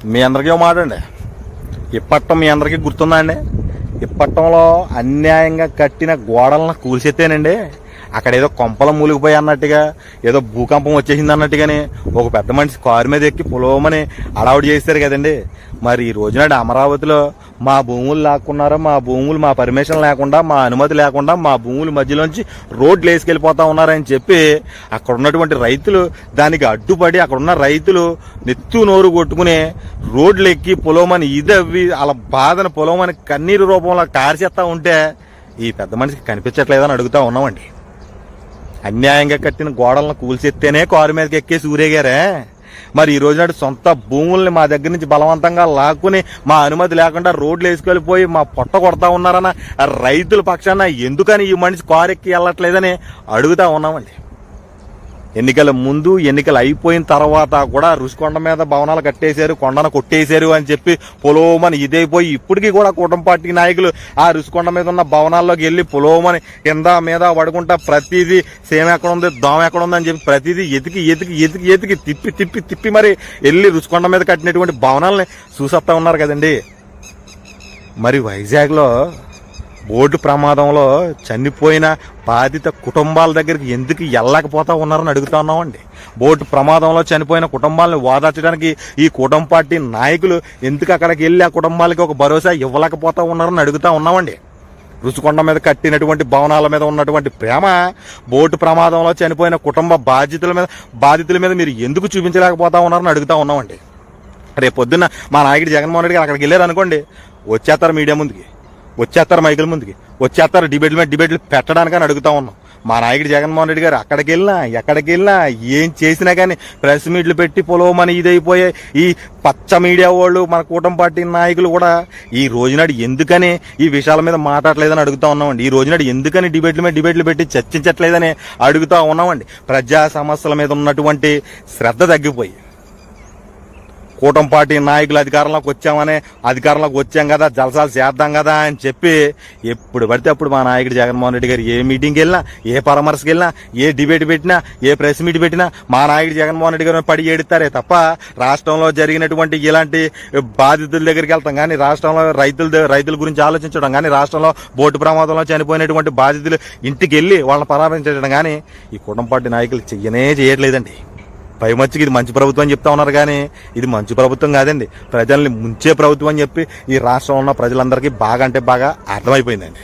మీ అందరికీ మాట అండి, ఇప్పట్టం మీ అందరికీ గుర్తుందా అండి? ఇప్పట్టంలో అన్యాయంగా కట్టిన గోడలను కూల్చెత్తేనండి అక్కడ ఏదో కొంపల మూలిగిపోయి అన్నట్టుగా, ఏదో భూకంపం వచ్చేసింది అన్నట్టుగానే ఒక పెద్ద మనిషి కారు మీద ఎక్కి పొలవమని అడావుడి చేస్తారు కదండి. మరి ఈ రోజునాడు అమరావతిలో మా భూములు లాక్కున్నారో, మా భూములు మా పర్మిషన్ లేకుండా, మా అనుమతి లేకుండా మా భూముల మధ్యలోంచి రోడ్లు వేసుకెళ్ళిపోతా ఉన్నారని చెప్పి అక్కడ ఉన్నటువంటి రైతులు దానికి అడ్డుపడి, అక్కడ ఉన్న రైతులు నెత్తు నోరు కొట్టుకుని రోడ్లు ఎక్కి పొలవమని ఇదవ్వి అలా బాధను పొలవమని కన్నీరు రూపంలో కార్చేస్తా ఉంటే ఈ పెద్ద మనిషికి కనిపించట్లేదని అడుగుతా ఉన్నామండి. అన్యాయంగా కట్టిన గోడలను కూల్చెత్తేనే కారు మీదకి ఎక్కేసి ఊరేగారే. మరి ఈ రోజునాడు సొంత భూముల్ని మా దగ్గర నుంచి బలవంతంగా లాక్కుని మా అనుమతి లేకుండా రోడ్లు వేసుకెళ్ళిపోయి మా పొట్ట కొడతా ఉన్నారన్న రైతుల పక్షాన ఎందుకని ఈ మనిషి కారు ఎక్కి వెళ్ళట్లేదని అడుగుతా ఉన్నామండి. ఎన్నికల ముందు, ఎన్నికలు అయిపోయిన తర్వాత కూడా రుషికొండ మీద భవనాలు కట్టేశారు, కొండను కొట్టేశారు అని చెప్పి పొలోమని ఇదైపోయి ఇప్పటికీ కూడా కూటమి పార్టీ నాయకులు ఆ రుషికొండ మీద ఉన్న భవనాల్లోకి వెళ్ళి పొలోమని కింద మీద పడుకుంటా ప్రతిదీ సేమ్ ఎక్కడ ఉంది, దోమ ఎక్కడ ఉంది అని చెప్పి ప్రతిదీ ఎతికి ఎతికి ఎతికి ఎతికి తిప్పి తిప్పి తిప్పి మరి వెళ్ళి రుషికొండ మీద కట్టినటువంటి భవనాలని చూసొస్తా ఉన్నారు కదండి. మరి వైజాగ్లో బోటు ప్రమాదంలో చనిపోయిన బాధిత కుటుంబాల దగ్గరికి ఎందుకు వెళ్ళకపోతా ఉన్నారని అడుగుతా ఉన్నామండి. బోటు ప్రమాదంలో చనిపోయిన కుటుంబాలను ఓదార్చడానికి ఈ కూటమి పార్టీ నాయకులు ఎందుకు అక్కడికి వెళ్ళి ఆ కుటుంబాలకి ఒక భరోసా ఇవ్వలేకపోతా ఉన్నారని అడుగుతా ఉన్నామండి. రుషికొండ మీద కట్టినటువంటి భవనాల మీద ఉన్నటువంటి ప్రేమ బోటు ప్రమాదంలో చనిపోయిన కుటుంబ బాధితుల మీద మీరు ఎందుకు చూపించలేకపోతా ఉన్నారని అడుగుతా ఉన్నామండి. రేపు పొద్దున్న మా నాయకుడు జగన్మోహన్ రెడ్డి గారు అక్కడికి వెళ్ళారు అనుకోండి, వచ్చేస్తారు మీడియా ముందుకి, వచ్చేస్తారు మైకుల ముందుకి, వచ్చేస్తారు డిబేట్లు పెట్టడానికని అడుగుతా ఉన్నాం. మా నాయకుడు జగన్మోహన్ రెడ్డి గారు అక్కడికి వెళ్ళినా ఎక్కడికి వెళ్ళినా ఏం చేసినా కానీ ప్రెస్ మీట్లు పెట్టి పొలవమని ఇదైపోయే ఈ పచ్చ మీడియా వాళ్ళు, మన కూటమి పార్టీ నాయకులు కూడా ఈ రోజునాడు ఎందుకని ఈ విషయాల మీద మాట్లాడలేదని అడుగుతా ఉన్నామండి. ఈ రోజునాడు ఎందుకని డిబేట్లు పెట్టి చర్చించట్లేదని అడుగుతా ఉన్నామండి. ప్రజా సమస్యల మీద ఉన్నటువంటి శ్రద్ధ తగ్గిపోయి కూటమి పార్టీ నాయకులు అధికారంలోకి వచ్చాం కదా, జలసాలు చేద్దాం కదా అని చెప్పి ఎప్పుడు పడితే అప్పుడు మా నాయకుడు జగన్మోహన్ రెడ్డి గారు ఏ మీటింగ్కి వెళ్ళినా, ఏ పరామర్శకి వెళ్ళినా, ఏ డిబేట్ పెట్టినా, ఏ ప్రెస్ మీట్ పెట్టినా మా నాయకుడు జగన్మోహన్ రెడ్డి గారు పడి ఏడుతారే తప్ప రాష్ట్రంలో జరిగినటువంటి ఇలాంటి బాధితుల దగ్గరికి వెళ్తాం కానీ, రాష్ట్రంలో రైతుల గురించి ఆలోచించడం కానీ, రాష్ట్రంలో బోటు ప్రమాదంలో చనిపోయినటువంటి బాధితులు ఇంటికి వెళ్ళి వాళ్ళని పరామర్శించడం కానీ ఈ కూటమి పార్టీ నాయకులు చేయట్లేదండి. పైమచ్చికి ఇది మంచి ప్రభుత్వం అని చెప్తా ఉన్నారు కానీ ఇది మంచి ప్రభుత్వం కాదండి, ప్రజల్ని ముంచే ప్రభుత్వం అని చెప్పి ఈ రాష్ట్రంలో ఉన్న ప్రజలందరికీ బాగా అంటే బాగా అర్థమైపోయిందండి.